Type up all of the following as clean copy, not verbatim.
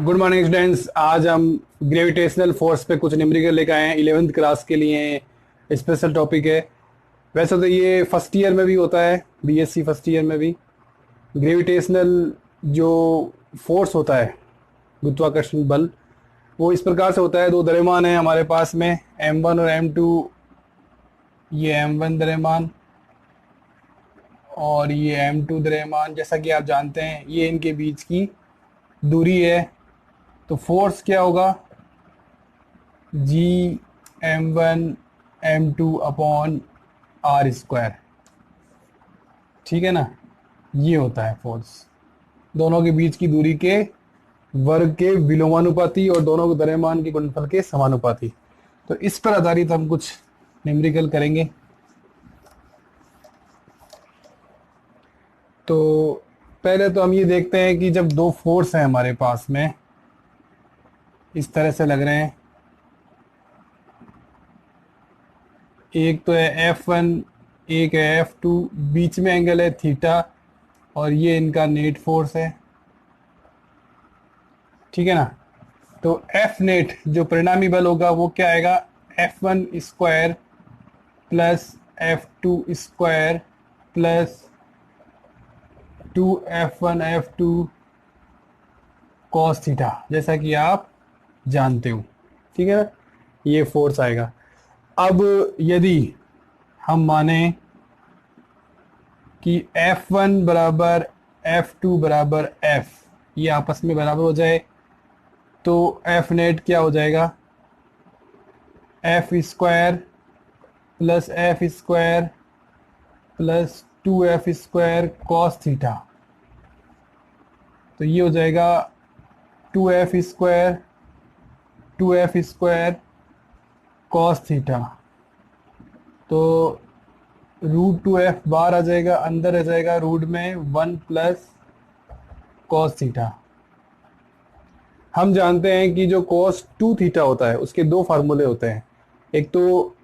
Good morning students. आज हम gravitational force पे कुछ न्यूमेरिकल लेकर आए हैं। 11th क्लास के लिए स्पेशल टॉपिक है। वैसे तो ये फर्स्ट ईयर में भी होता है, बीएससी फर्स्ट ईयर में भी। ग्रेविटेशनल जो फोर्स होता है, गुरुत्वाकर्षण बल, वो इस प्रकार से होता है। दो द्रव्यमान है हमारे पास में, m1 और m2। ये m1 द्रव्यमान और ये m2 द्रव्यमान। जैसा कि आप जानते हैं ये इनके बीच की दूरी है। तो फोर्स क्या होगा? G m1 m2 upon R square. ठीक है ना, ये होता है फोर्स। दोनों के बीच की दूरी के वर्ग के विलोमानुपाती और दोनों के द्रव्यमान के गुणनफल के समानुपाती। तो इस पर आधारित हम कुछ न्यूमेरिकल करेंगे। तो पहले तो हम ये देखते हैं कि जब दो फोर्स हैं हमारे पास में, इस तरह से लग रहे हैं। एक तो है F1, एक है F2, बीच में एंगल है थीटा और ये इनका नेट फोर्स है। ठीक है ना। तो F नेट जो परिणामी बल होगा वो क्या आएगा? F1 square plus F2 square plus 2F1 F2 cos theta, जैसा कि आप जानते हो। ठीक है ना, ये फोर्स आएगा। अब यदि हम माने कि F1 बराबर F2 बराबर F, ये आपस में बराबर हो जाए, तो F नेट क्या हो जाएगा? F square plus F square plus 2F square cos theta. तो ये हो जाएगा 2F square 2F square cos theta. तो √2F बाहर आ जाएगा, अंदर आ जाएगा रूट में 1 प्लस कॉस थीटा। हम जानते हैं कि जो cos 2 थीटा होता है उसके दो फार्मूले होते हैं। एक तो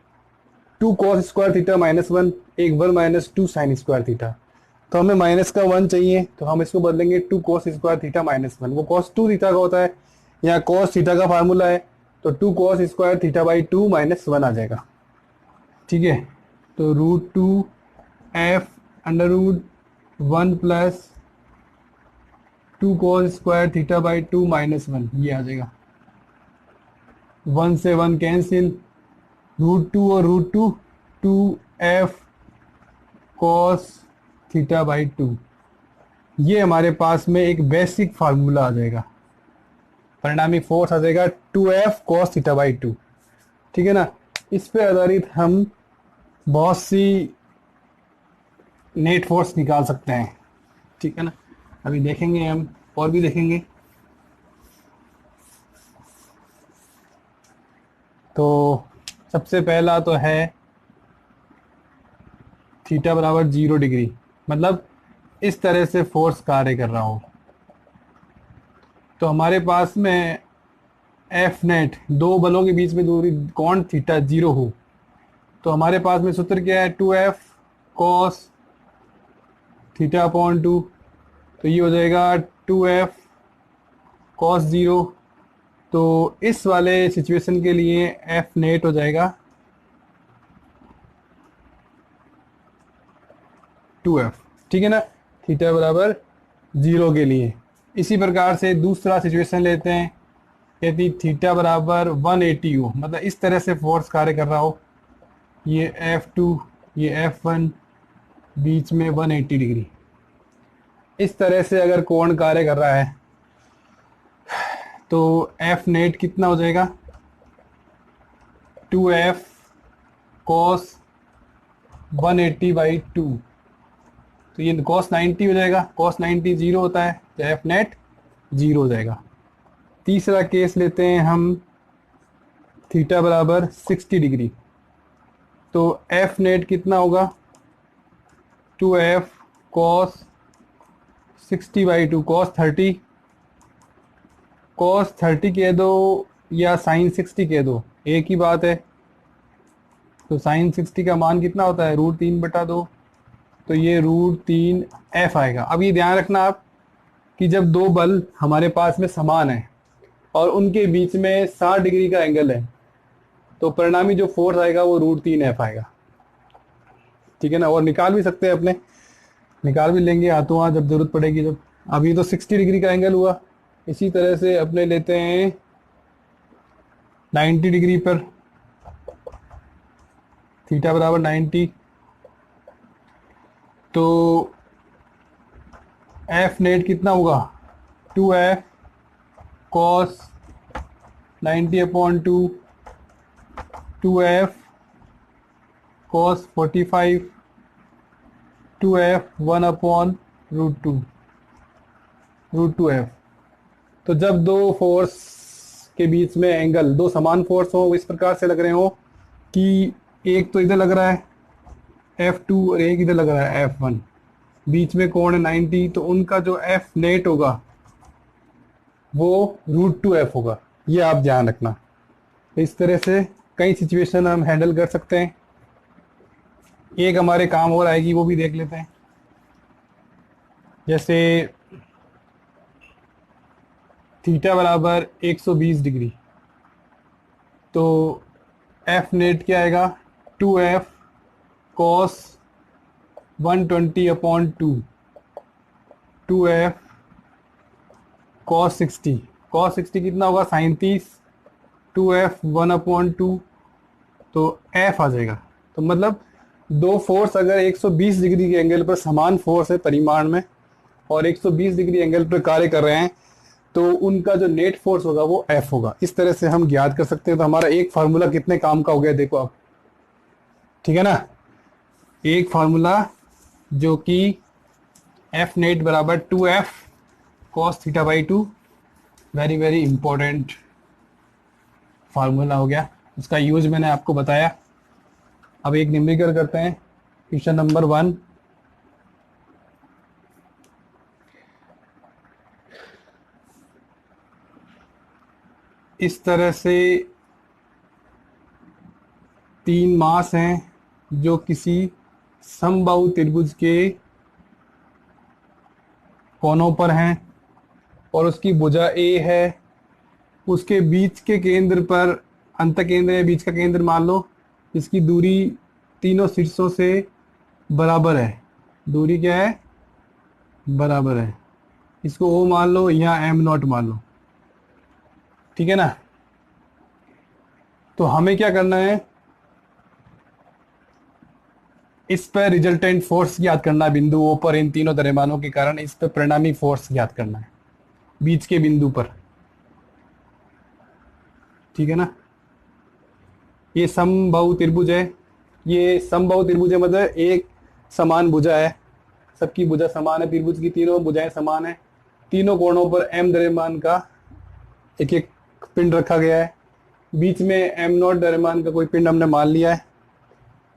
2 cos स्क्वायर थीटा माइनस 1, एक 1 माइनस 2 साइन स्क्वायर थीटा। तो हमें माइनस का 1 चाहिए, तो हम इसको बदलेंगे 2 cos स्क्वायर थीटा माइनस 1। वो cos 2 थीटा का होता है, यहाँ cos थीटा का फार्मूला है, तो 2 cos square theta by 2 minus 1 आ जाएगा। ठीक है, तो √2F under root 1 plus 2 cos square theta by 2 minus 1, ये आ जाएगा। 1 से 1 कैंसिल, √2 और √2 2F cos थीटा बाई 2। ये हमारे पास में एक बेसिक फार्मूला आ जाएगा, परिणामी फोर्स आ जाएगा 2F cos थीटा बाई 2। ठीक है ना। इस पे आधारित हम बहुत सी नेट फोर्स निकाल सकते हैं। ठीक है ना, अभी देखेंगे हम और भी देखेंगे। तो सबसे पहला तो है थीटा बराबर 0 डिग्री, मतलब इस तरह से फोर्स कार्य कर रहा हो। तो हमारे पास में एफ नेट, दो बलों के बीच में दूरी कोण थीटा 0 हो, तो हमारे पास में सूत्र क्या है? 2F cos theta upon 2। तो ये हो जाएगा 2F cos 0। तो इस वाले सिचुएशन के लिए F नेट हो जाएगा 2F। ठीक है ना, थीटा बराबर 0 के लिए। इसी प्रकार से दूसरा सिचुएशन लेते हैं। यदि थीटा बराबर 180 हो, मतलब इस तरह से फोर्स कार्य कर रहा हो, ये F2 ये F1, बीच में 180 डिग्री, इस तरह से अगर कोण कार्य कर रहा है, तो F नेट कितना हो जाएगा? 2F cos 180 by 2। तो ये cos 90 हो जाएगा, cos 90 0 होता है, तो F नेट 0 हो जाएगा। तीसरा केस लेते हैं हम, थीटा बराबर 60 डिग्री। तो F नेट कितना होगा? 2F cos 60 बाई 2, cos 30 कह दो या साइन 60 कह दो, एक ही बात है। तो साइन 60 का मान कितना होता है? √3/2। तो ये √3F आएगा। अब ये ध्यान रखना आप कि जब दो बल हमारे पास में समान है, और उनके बीच में 60 डिग्री का एंगल है, तो परिणामी जो फोर्स आएगा वो √3F आएगा। ठीक है ना, और निकाल भी सकते हैं अपने, निकाल भी लेंगे हाथों हाथ जब जरूरत पड़ेगी। जब अभी तो 60 डिग्री का एंगल हुआ, इसी तरह से अपने लेते हैं 90 डिग्री पर, थीटा बराबर 90, तो एफ नेट कितना होगा 2F cos 90/2, 2F cos 45, 2F 1/√2, √2F। तो जब दो फोर्स के बीच में एंगल, दो समान फोर्स हो, इस प्रकार से लग रहे हो कि एक तो इधर लग रहा है F2 और एक इधर लग रहा है F1, बीच में कोण है 90, तो उनका जो F नेट होगा वो √2F होगा। ये आप ध्यान रखना। इस तरह से कई सिचुएशन हम हैंडल कर सकते हैं। एक हमारे काम और आएगी, वो भी देख लेते हैं। जैसे थीटा बराबर 120 डिग्री, तो एफ नेट क्या आएगा 2F cos 120/2, 2F cos 60, cos 60 कितना होगा 37, 2F 1/2, तो F आ जाएगा। तो मतलब दो फोर्स अगर 120 डिग्री के एंगल पर समान फोर्स है परिमाण में और 120 डिग्री एंगल पर कार्य कर रहे हैं, तो उनका जो नेट फोर्स होगा वो F होगा। इस तरह से हम ज्ञात कर सकते हैं। तो हमारा एक फार्मूला कितने काम का हो गया देखो आप, ठीक है ना। एक फार्मूला जो कि F नेट बराबर 2F cos θ/2, very very important formula हो गया, उसका यूज मैंने आपको बताया। अब एक न्यूमेरिकल करते हैं, क्वेश्चन नंबर 1। इस तरह से 3 मास हैं जो किसी समबाहु त्रिभुज के कोनों पर हैं और उसकी भुजा A है। उसके बीच के केंद्र पर अंत केंद्र है, बीच का केंद्र मान लो, इसकी दूरी तीनों शीर्षों से बराबर है। दूरी क्या है बराबर है, इसको O मान लो, यहाँ M0 मान लो, ठीक है ना। तो हमें क्या करना है, इस पर रिजल्टेंट फोर्स ज्ञात करना है बिंदु O पर, इन तीनों द्रव्यमानों के कारण इस पर परिणामी फोर्स ज्ञात करना है बीच के बिंदु पर, ठीक है ना। ये समबाहु त्रिभुज है, ये समबाहु त्रिभुज है मतलब एक समान भुजा है, सबकी भुजा समान है, त्रिभुज की तीनों भुजाएं समान है, तीनों कोणों पर M द्रव्यमान का एक एक पिंड रखा गया है, बीच में M0 द्रव्यमान का कोई पिंड हमने मान लिया है।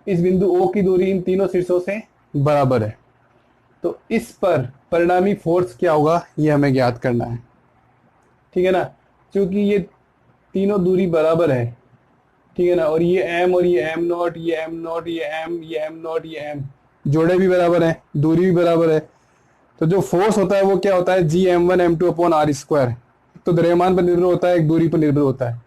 इस बिंदु O की दूरी इन तीनों शीर्षों से बराबर है, तो इस पर परिणामी फोर्स क्या होगा ये हमें ज्ञात करना है, ठीक है ना। क्योंकि ये तीनों दूरी बराबर है, ठीक है ना, और ये M और ये M0, ये M0, ये M, ये M0, ये M जोड़े भी बराबर हैं, दूरी भी बराबर है। तो जो फोर्स होता है वो क्या होता है Gm1 m2/r²। तो द्रव्यमान पर निर्भर होता है, एक दूरी पर निर्भर होता है।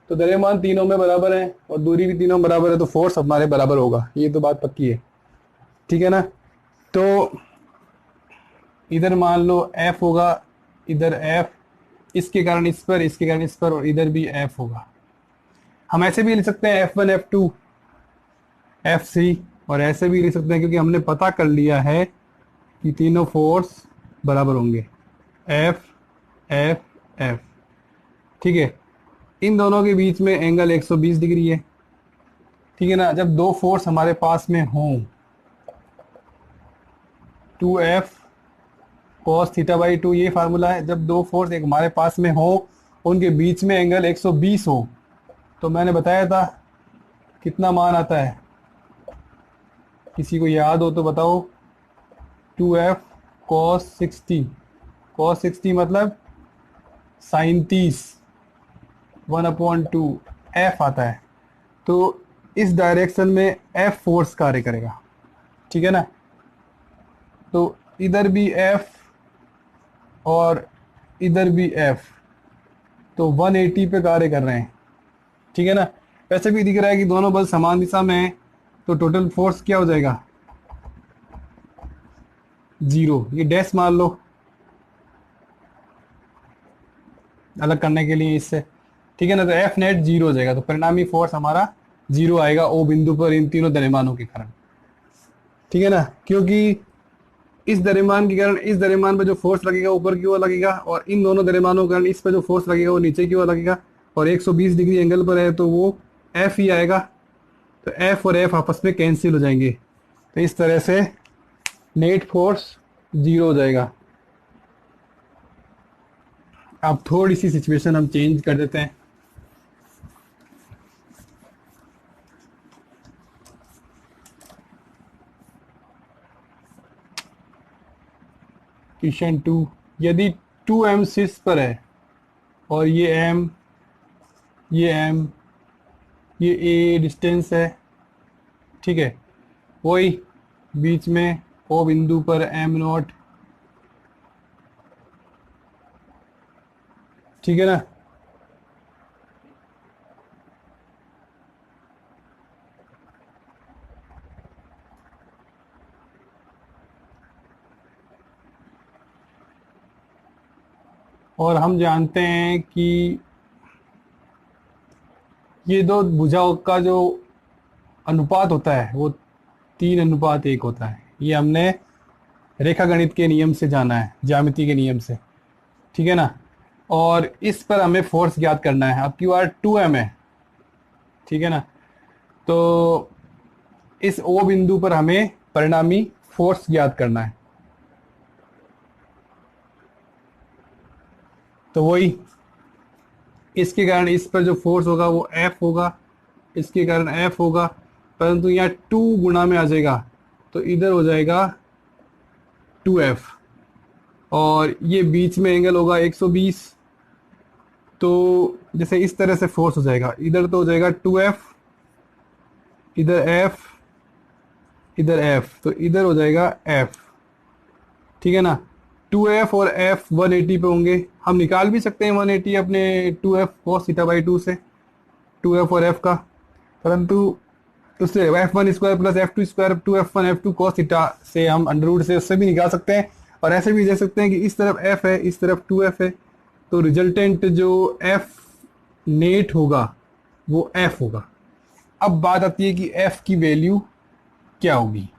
तो द्रव्यमान तीनों में बराबर है और दूरी भी तीनों में बराबर है, तो फोर्स हमारे बराबर होगा, ये तो बात पक्की है, ठीक है ना। तो इधर मान लो F होगा, इधर F, इसके कारण इस पर, इसके कारण इस पर, और इधर भी F होगा। हम ऐसे भी लिख सकते हैं F1 F2 F3, और ऐसे भी लिख सकते हैं क्योंकि हमने पता कर लिया है कि तीनों फोर्स बराबर होंगे, F F F, ठीक है। इन दोनों के बीच में एंगल 120 डिग्री है, ठीक है ना। जब दो फोर्स हमारे पास में हों, 2F cos θ/2 ये फार्मूला है, जब दो फोर्स एक हमारे पास में हो, उनके बीच में एंगल 120 हो, तो मैंने बताया था कितना मान आता है, किसी को याद हो तो बताओ। 2F cos 60, cos 60 मतलब 37, 1/2 F आता है। तो इस डायरेक्शन में F फोर्स कार्य करेगा, ठीक है ना। तो इधर भी F और इधर भी F, तो 180 पे कार्य कर रहे हैं, ठीक है ना। वैसे भी दिख रहा है कि दोनों बल समान दिशा में हैं, तो टोटल फोर्स क्या हो जाएगा, 0। ये डैश मान लो अलग करने के लिए इससे, ठीक है ना। तो एफ नेट 0 हो जाएगा, तो परिणामी फोर्स हमारा 0 आएगा ओ बिंदु पर इन तीनों द्रव्यमानों के कारण, ठीक है ना। क्योंकि इस द्रव्यमान के कारण इस द्रव्यमान पर जो फोर्स लगेगा ऊपर की ओर लगेगा, और इन दोनों द्रव्यमानों के कारण इस पर जो फोर्स लगेगा वो नीचे की ओर लगेगा, और 120 डिग्री एंगल पर है तो वो एफ ही आएगा। तो एफ और एफ आपस में कैंसिल हो जाएंगे, तो इस तरह से नेट फोर्स 0 हो जाएगा। अब थोड़ी सी सिचुएशन हम चेंज कर देते हैं। क्वेश्चन 2, यदि 2m शीर्ष पर है और ये m, ये m, ये a डिस्टेंस है, ठीक है। वही बीच में o बिंदु पर m नॉट, ठीक है ना। और हम जानते हैं कि ये दो भुजाओं का जो अनुपात होता है वो 3:1 होता है। ये हमने रेखा गणित के नियम से जाना है, ज्यामिति के नियम से, ठीक है ना। और इस पर हमें फोर्स ज्ञात करना है। अब क्यू आर 2m है, ठीक है ना। तो इस ओ बिंदु पर हमें परिणामी फोर्स ज्ञात करना है। तो वही इसके कारण इस पर जो फोर्स होगा वो F होगा, इसके कारण F होगा, परंतु यहाँ 2 गुणा में आ जाएगा, तो इधर हो जाएगा 2F, और ये बीच में एंगल होगा 120। तो जैसे इस तरह से फोर्स हो जाएगा, इधर तो हो जाएगा 2F, इधर F, इधर F, तो इधर हो जाएगा F, ठीक है ना। 2F और F 180 पे होंगे। हम निकाल भी सकते हैं 180 अपने 2F cos थीटा बाई 2 से, 2F और F का, परंतु उससे F1 square plus F2 square 2F1 F2 cos theta से हम अंडर रूट से उससे भी निकाल सकते हैं। और ऐसे भी दे सकते हैं कि इस तरफ F है, इस तरफ 2F है, तो रिजल्टेंट जो F नेट होगा वो F होगा। अब बात आती है कि F की वैल्यू क्या होगी,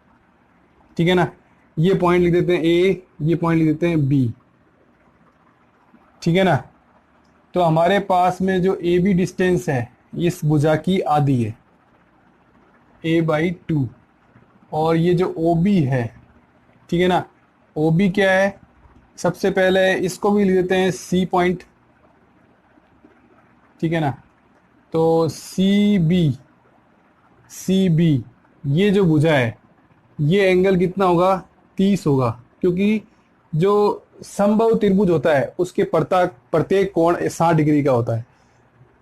ठीक है ना। ये पॉइंट लिख देते हैं A, ये पॉइंट लिख देते हैं B, ठीक है ना। तो हमारे पास में जो AB डिस्टेंस है इस भुजा की आधी है, a/2, और ये जो OB है, ठीक है ना। OB क्या है, सबसे पहले इसको भी लिख देते हैं C पॉइंट, ठीक है ना। तो CB ये जो भुजा है ये एंगल कितना होगा, 30 होगा, क्योंकि जो समबाहु त्रिभुज होता है उसके प्रत्येक कोण 60 डिग्री का होता है।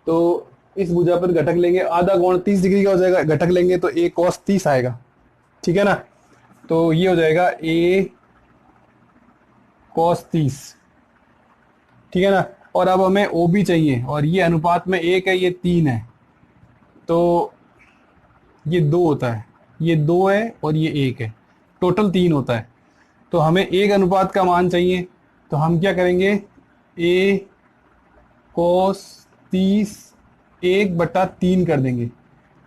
तो इस भुजा पर घटक लेंगे, आधा कोण 30 डिग्री का हो जाएगा, घटक लेंगे तो a cos 30 आएगा, ठीक है ना। तो ये हो जाएगा a cos 30, ठीक है ना। और अब हमें OB चाहिए, और ये अनुपात में 1 है, ये 3 है, तो ये 2 होता है, ये 2 है और ये 1 है, टोटल 3 होता है। तो हमें एक अनुपात का मान चाहिए, तो हम क्या करेंगे, a cos 30 1/3 कर देंगे।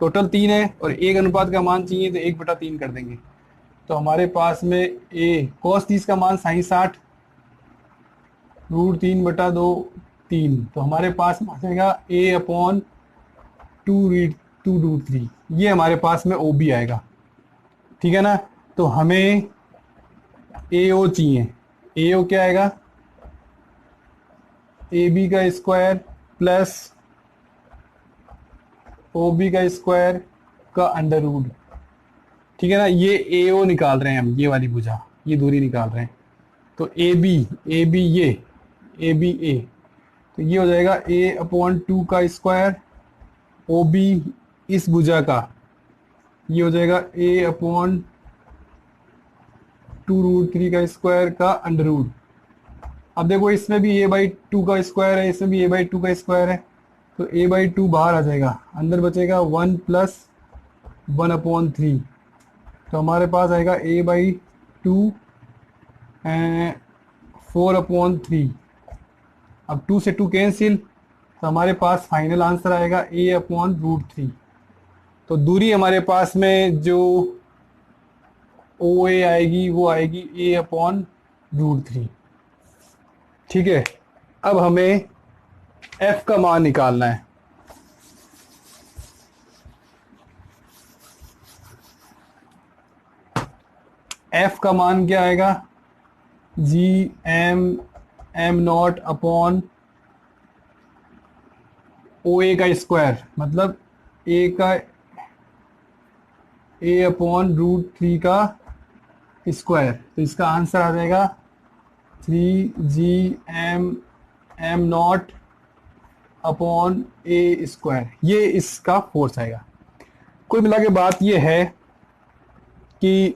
टोटल 3 है और एक अनुपात का मान चाहिए तो 1/3 कर देंगे। तो हमारे पास में a cos 30 का मान 60 √3/2 3, तो हमारे पास में आ जाएगा a/2√3, ये हमारे पास में OB आएगा, ठीक है ना। तो हमें AO चाहिए, AO क्या आएगा, AB का स्क्वायर प्लस OB का स्क्वायर का अंडर रूट, ठीक है ना। ये AO निकाल रहे हैं हम, ये वाली भुजा, ये दूरी निकाल रहे हैं। तो AB ये ABA, तो ये हो जाएगा a/2 का स्क्वायर, OB इस भुजा का ये हो जाएगा a/2√3 का स्क्वायर का अंडर रूट, अब देखो इसमें भी a/2 का स्क्वायर है, इसमें भी a/2 का स्क्वायर है, तो a/2 बाहर आ जाएगा, अंदर बचेगा 1 + 1/3। तो हमारे पास आएगा a/2 4/3। अब 2 से 2 कैंसिल, तो हमारे पास फाइनल आंसर आएगा a/√3। तो दूरी हमारे पास में जो OA आएगी वो आएगी a/√3। ठीक है, अब हमें f का मान निकालना है। f का मान क्या आएगा, m0/OA का स्क्वायर, मतलब a/√3 का स्क्वायर। तो इसका आंसर आ जाएगा 3gm0/A²। ये इसका फोर्स आएगा। कुल मिला के बात ये है कि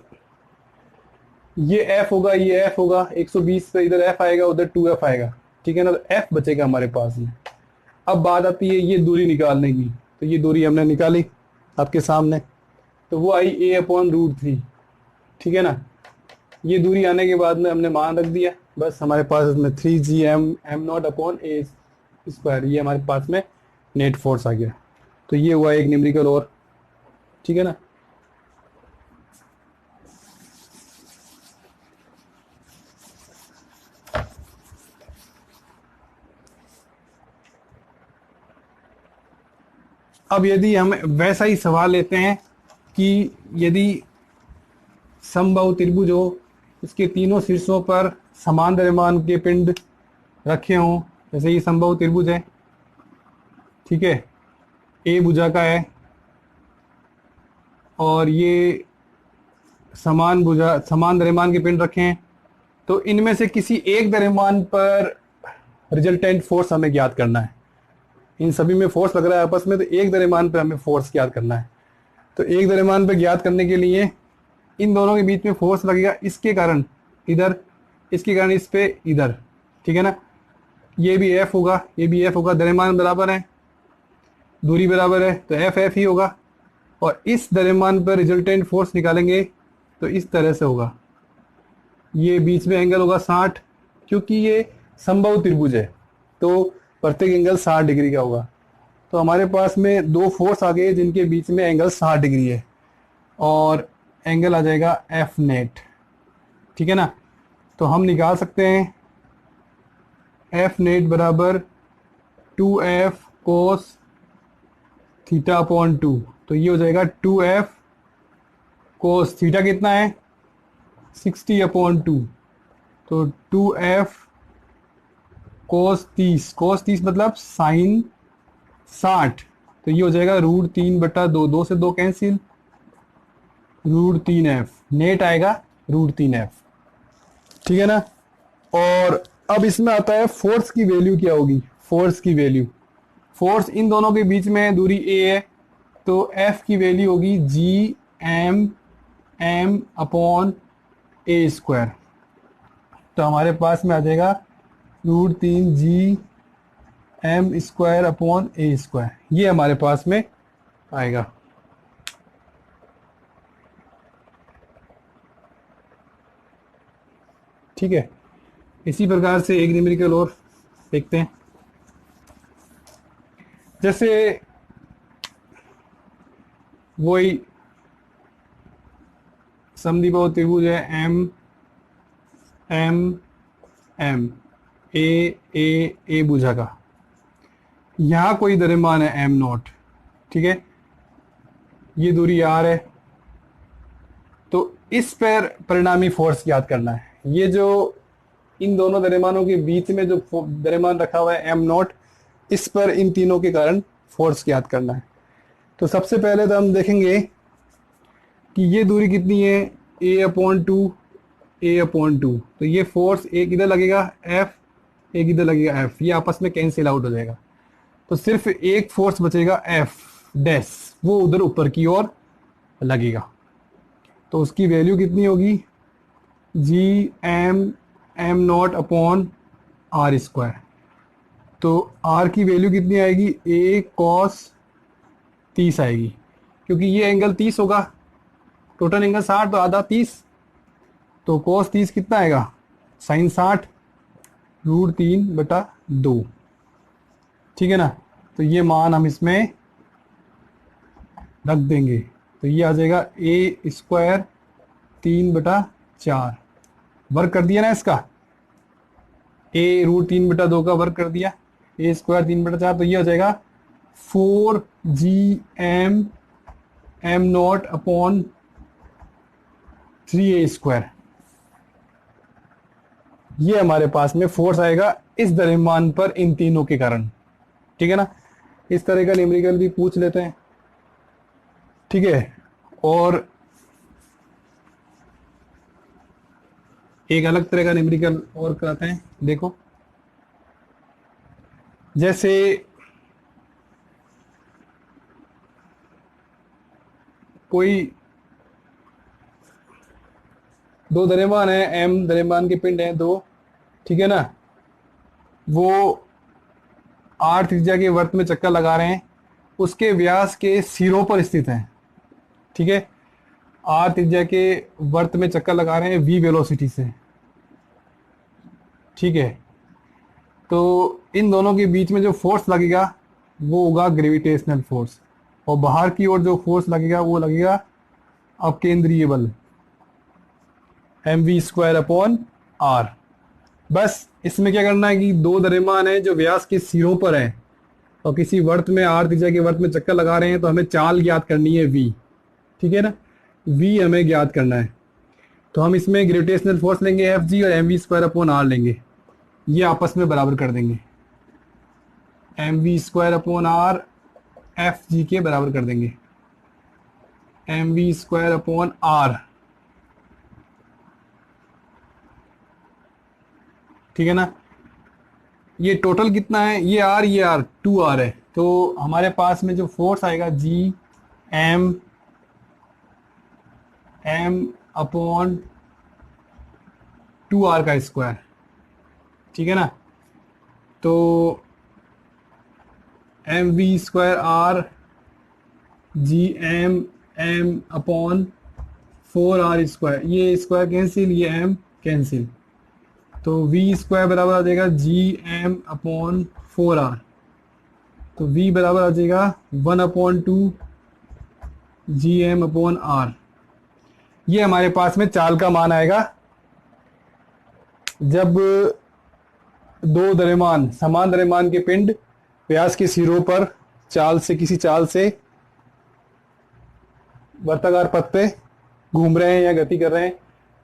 ये F होगा, ये F होगा, 120 पे इधर F आएगा, उधर 2F आएगा। ठीक है ना, तो F बचेगा हमारे पास में। अब बात आती है ये दूरी निकालने की, तो ये दूरी हमने निकाली आपके सामने, तो वो आई a/√3। ठीक है ना, ये दूरी आने के बाद में हमने मान रख दिया, बस हमारे पास इसमें 3gm0/A², ये हमारे पास में नेट फोर्स आ गया। तो ये हुआ एक न्यूमेरिकल और। ठीक है ना, अब यदि हम वैसा ही सवाल लेते हैं कि यदि समबाहु त्रिभुज हो, इसके तीनों शीर्षों पर समान द्रव्यमान के पिंड रखे हों, जैसे ये समबाहु त्रिभुज है, ठीक है, A भुजा का है और ये समान द्रव्यमान के पिंड रखे हैं, तो इनमें से किसी एक द्रव्यमान पर रिजल्टेंट फोर्स हमें ज्ञात करना है। इन सभी में फोर्स लग रहा है आपस में, तो एक द्रव्यमान पर हमें फोर्स ज्ञात करना है। तो एक द्रव्यमान पर ज्ञात करने के लिए इन दोनों के बीच में फोर्स लगेगा, इसके कारण इधर, इसके कारण इस पे इधर। ठीक है ना, ये भी F होगा, ये भी F होगा, द्रव्यमान बराबर है, दूरी बराबर है, तो F ही होगा। और इस द्रव्यमान पर रिजल्टेंट फोर्स निकालेंगे तो इस तरह से होगा, ये बीच में एंगल होगा 60, क्योंकि ये समबाहु त्रिभुज है तो प्रत्येक एंगल 60 डिग्री का होगा। तो हमारे पास में दो फोर्स आ गए जिनके बीच में एंगल 60 डिग्री है, और एंगल आ जाएगा F नेट। ठीक है ना, तो हम निकाल सकते हैं F नेट बराबर 2F cos θ/2। तो ये हो जाएगा 2F cos थीटा कितना है, 60/2। तो 2F cos 30 मतलब साइन 60, तो ये हो जाएगा √3/2, 2 से 2 कैंसिल, √3F नेट आएगा, √3F। ठीक है ना, और अब इसमें आता है फोर्स की वैल्यू क्या होगी। फोर्स की वैल्यू, फोर्स इन दोनों के बीच में दूरी A है, तो F की वैल्यू होगी gm/A²। तो हमारे पास में आ जाएगा √3gm²/A², ये हमारे पास में आएगा। ठीक है, इसी प्रकार से एक न्यूमेरिकल और देखते हैं। जैसे वही समद्विबाहु त्रिभुज है M M M A भुजा का, यहाँ कोई द्रव्यमान है m0। ठीक है, ये दूरी r है, तो इस पर परिणामी फोर्स याद करना है। ये जो इन दोनों द्रव्यमानों के बीच में जो द्रव्यमान रखा हुआ है m0, इस पर इन तीनों के कारण फोर्स याद करना है। तो सबसे पहले तो हम देखेंगे कि ये दूरी कितनी है, a/2 तो ये फोर्स एक इधर लगेगा F, एक इधर लगेगा F, ये आपस में कैंसिल आउट हो जाएगा। तो सिर्फ एक फोर्स बचेगा F डैश, वो उधर ऊपर की ओर लगेगा। तो उसकी वैल्यू कितनी होगी, gm/m0 आर स्क्वायर। तो आर की वैल्यू कितनी आएगी, ए कॉस 30 आएगी, क्योंकि ये एंगल 30 होगा, टोटल एंगल 60 तो आधा 30, तो कॉस 30 कितना आएगा, साइन 60 √3/2। ठीक है ना, तो ये मान हम इसमें रख देंगे, तो ये आ जाएगा ए स्क्वायर 3/4। वर्क कर दिया ना इसका, ए √3/2 का वर्क कर दिया, ए स्क्वायर 3/4, तो ये हो जाएगा 4 GM m0/3a²। ये हमारे पास में फोर्स आएगा इस द्रव्यमान पर इन तीनों के कारण। ठीक है ना, इस तरह का न्यूमेरिकल भी पूछ लेते हैं। ठीक है, और एक अलग तरह का न्यूमेरिकल और कराते हैं। देखो, जैसे कोई दो द्रव्यमान है, एम द्रव्यमान के पिंड हैं दो, ठीक है ना, वो आर त्रिज्या के वृत्त में चक्कर लगा रहे हैं, उसके व्यास के सिरों पर स्थित हैं। ठीक है, आर त्रिज्या के वृत्त में चक्कर लगा रहे हैं वी वेलोसिटी से। ठीक है, तो इन दोनों के बीच में जो फोर्स लगेगा वो होगा ग्रेविटेशनल फोर्स, और बाहर की ओर जो फोर्स लगेगा वो लगेगा अपकेंद्रीय बल, mv²/r। बस इसमें क्या करना है कि दो द्रव्यमान है जो व्यास के सिरों पर है और किसी वृत्त में, आर त्रिज्या के वृत्त में चक्कर लगा रहे हैं, तो हमें चाल ज्ञात करनी है v। ठीक है ना, v हमें ज्ञात करना है, तो हम इसमें ग्रेविटेशनल फोर्स लेंगे Fg और mv²/r लेंगे, ये आपस में बराबर कर देंगे, mv²/r Fg के बराबर कर देंगे, mv²/r। ठीक है ना, ये टोटल कितना है, ये r 2r है, तो हमारे पास में जो फोर्स आएगा G m/2r का स्क्वायर। ठीक है ना, तो mv²r Gm m/4r², ये स्क्वायर कैंसिल, ये m कैंसिल, तो v² बराबर आ जाएगा Gm/4r, तो v बराबर आ जाएगा 1/2 Gm/r। ये हमारे पास में चाल का मान आएगा जब दो द्रव्यमान, समान द्रव्यमान के पिंड व्यास के सिरों पर चाल से, किसी चाल से वर्ताकार पथ पे घूम रहे हैं या गति कर रहे हैं,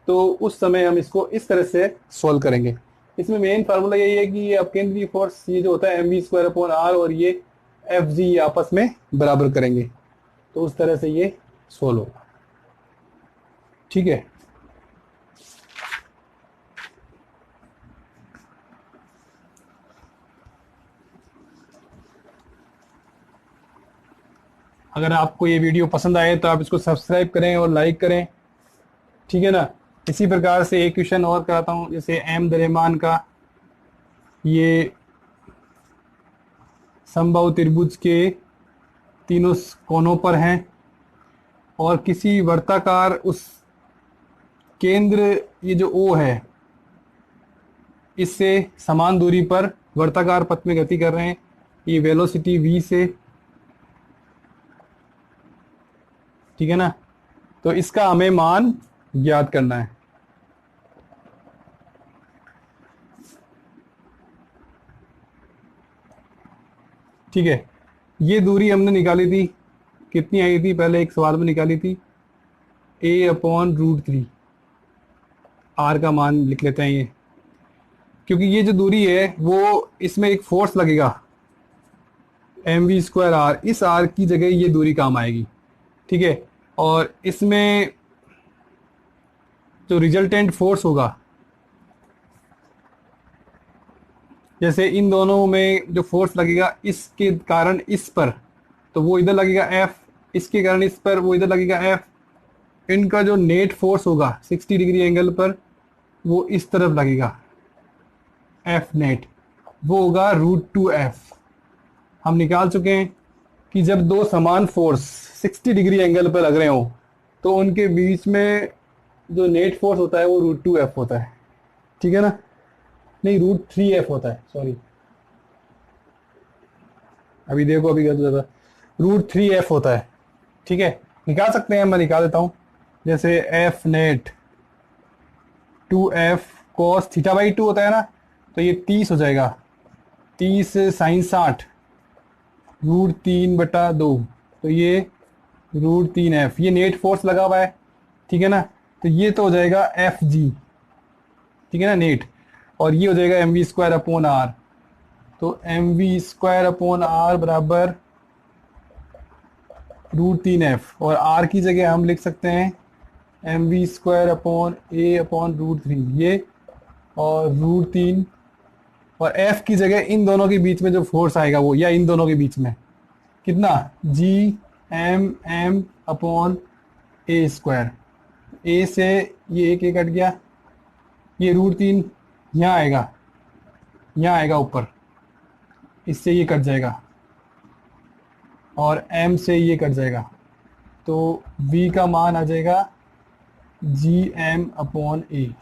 तो उस समय हम इसको इस तरह से सॉल्व करेंगे। इसमें मेन फार्मूला यही है कि ये अपकेंद्रीय फोर्स, ये जो होता है mv²/r और ये Fg आपस में बराबर करेंगे, तो उस तरह से ये सॉल्व होगा। ठीक है, अगर आपको ये वीडियो पसंद आए तो आप इसको सब्सक्राइब करें और लाइक करें। ठीक है ना, इसी प्रकार से एक क्वेश्चन और कराता हूँ, जैसे एम द्रव्यमान का, ये समबाहु त्रिभुज के तीनों कोनों पर हैं और किसी वर्ताकार, उस केंद्र, ये जो O है, इससे समान दूरी पर वर्ताकार पथ में गति कर रहे हैं, ये वेलोसिटी v से। ठीक है ना, तो इसका हमें मान ज्ञात करना है। ठीक है, ये दूरी हमने निकाली थी, कितनी आई थी, पहले एक सवाल में निकाली थी, a/√3। r का मान लिख लेते हैं ये, क्योंकि ये जो दूरी है वो, इसमें एक फोर्स लगेगा mv²r, इस r की जगह ये दूरी काम आएगी। ठीक है, और इसमें जो रिजल्टेंट फोर्स होगा, जैसे इन दोनों में जो फोर्स लगेगा इसके कारण इस पर, तो वो इधर लगेगा F, इसके कारण इस पर, वो इधर लगेगा F। इनका जो नेट फोर्स होगा 60 डिग्री एंगल पर, वो इस तरफ लगेगा। एफ नेट, वो होगा √2f। हम निकाल चुके हैं कि जब दो समान फोर्स 60 डिग्री एंगल पर लग रहे हो तो उनके बीच में जो नेट फोर्स होता है वो √2f होता है, ठीक है ना, नहीं √3f होता है, सॉरी, अभी देखो अभी गलत ज़्यादा, √3f होता है, ठीक है। निकाल सकते हैं, मैं निकाल देता हूँ। जैसे एफ नेट 2f cos θ/2 होता है ना, तो ये 30 हो जाएगा, 30 sin 60 √3/2, तो ये √3f, ये नेट फोर्स लगा हुआ है, ठीक है ना। तो ये तो हो जाएगा एफ जी, ठीक है ना, नेट, और ये हो जाएगा mv²/r। तो mv²/r बराबर √3f, और r की जगह हम लिख सकते हैं mv²/a/√3 ये, और √3, और f की जगह इन दोनों के बीच में जो फोर्स आएगा वो, या इन दोनों के बीच में कितना, Gm/a², a से ये एक कट गया, ये √3 यहाँ आएगा, यहाँ आएगा ऊपर, इससे ये कट जाएगा, और m से ये कट जाएगा, तो v का मान आ जाएगा Gm/a।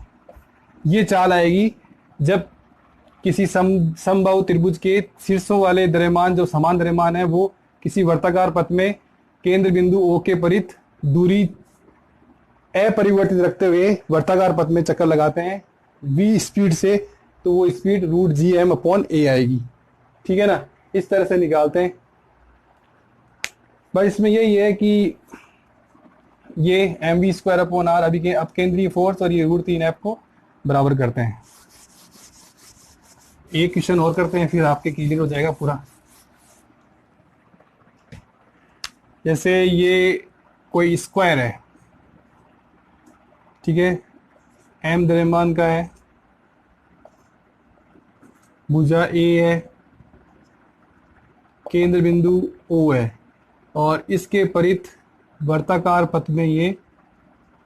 ये चाल आएगी जब किसी समबाहु त्रिभुज के शीर्षों वाले द्रव्यमान, जो समान द्रव्यमान है, वो किसी वर्ताकार पथ में केंद्र बिंदु O के परित दूरी अपरिवर्तित रखते हुए वर्ताकार पथ में चक्कर लगाते हैं v स्पीड से, तो वो स्पीड √Gm/a आएगी, ठीक है ना। इस तरह से निकालते हैं। बस इसमें यही है कि ये mv²/r अभी के अपकेंद्रीय फोर्स और ये √3f को बराबर करते हैं। एक क्वेश्चन और करते हैं, फिर आपके क्लियर हो जाएगा पूरा। जैसे ये कोई स्क्वायर है, ठीक है, m द्रव्यमान का है, भुजा A है, केंद्र बिंदु O है, और इसके परित वर्ताकार पथ में ये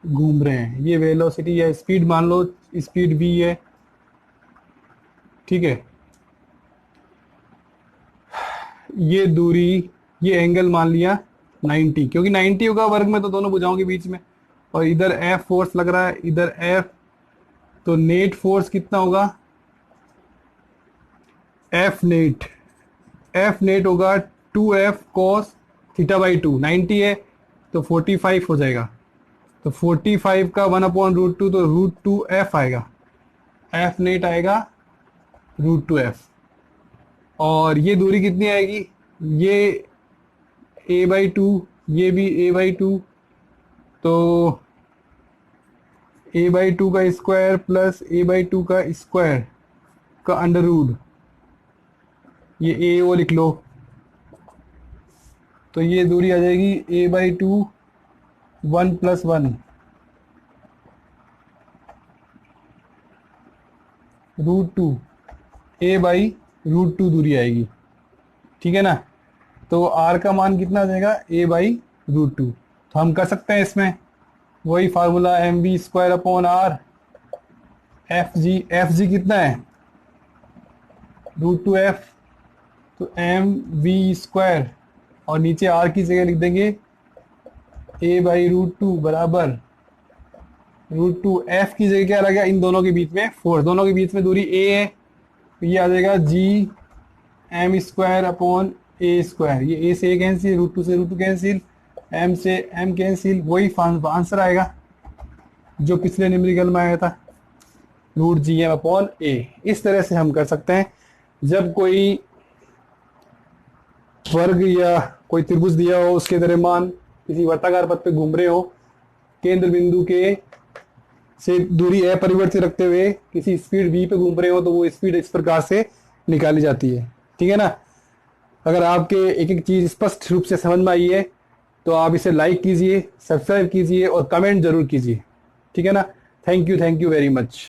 घूम रहे हैं। ये वेलोसिटी या स्पीड मान लो, स्पीड v है, ठीक है। ये दूरी, ये एंगल मान लिया 90, क्योंकि 90 होगा वर्ग में तो दोनों भुजाओं के बीच में, और इधर F फोर्स लग रहा है, इधर F, तो नेट फोर्स कितना होगा, F नेट होगा 2F cos θ/2, 90 है तो 45 हो जाएगा, तो 45 का 1/√2, तो √2f आएगा, F नेट आएगा √2f। और ये दूरी कितनी आएगी, ये a/2, ये भी a/2, तो a/2 का स्क्वायर प्लस a/2 का स्क्वायर का अंडर रूट, ये a ओ लिख लो, तो ये दूरी आ जाएगी a/2 1 + 1 √2, a/√2 दूरी आएगी, ठीक है ना। तो r का मान कितना आ जाएगा, a/√2। तो हम कर सकते हैं इसमें वही फार्मूला mv²/r, fg कितना है, √2f, तो mv², और नीचे r की जगह लिख देंगे a/√2 बराबर √2f की जगह क्या लगेगा, इन दोनों के बीच में फोर्स, दोनों के बीच में दूरी a है, तो ये आ जाएगा Gm²/a², ये a से a कैंसिल, √2 से √2 कैंसिल, m से m कैंसिल, वही आंसर आएगा जो पिछले न्यूमेरिकल में आया था, √Gm/a। इस तरह से हम कर सकते हैं जब कोई वर्ग या कोई त्रिभुज दिया हो, उसके द्रव्यमान किसी वर्ताकार पथ पे घूम रहे हो, केंद्र बिंदु के से दूरी अपरिवर्तित रखते हुए किसी स्पीड v पे घूम रहे हो, तो वो स्पीड इस प्रकार से निकाली जाती है, ठीक है ना। अगर आपके एक एक चीज स्पष्ट रूप से समझ में आई है तो आप इसे लाइक कीजिए, सब्सक्राइब कीजिए और कमेंट जरूर कीजिए, ठीक है ना। Thank you very much.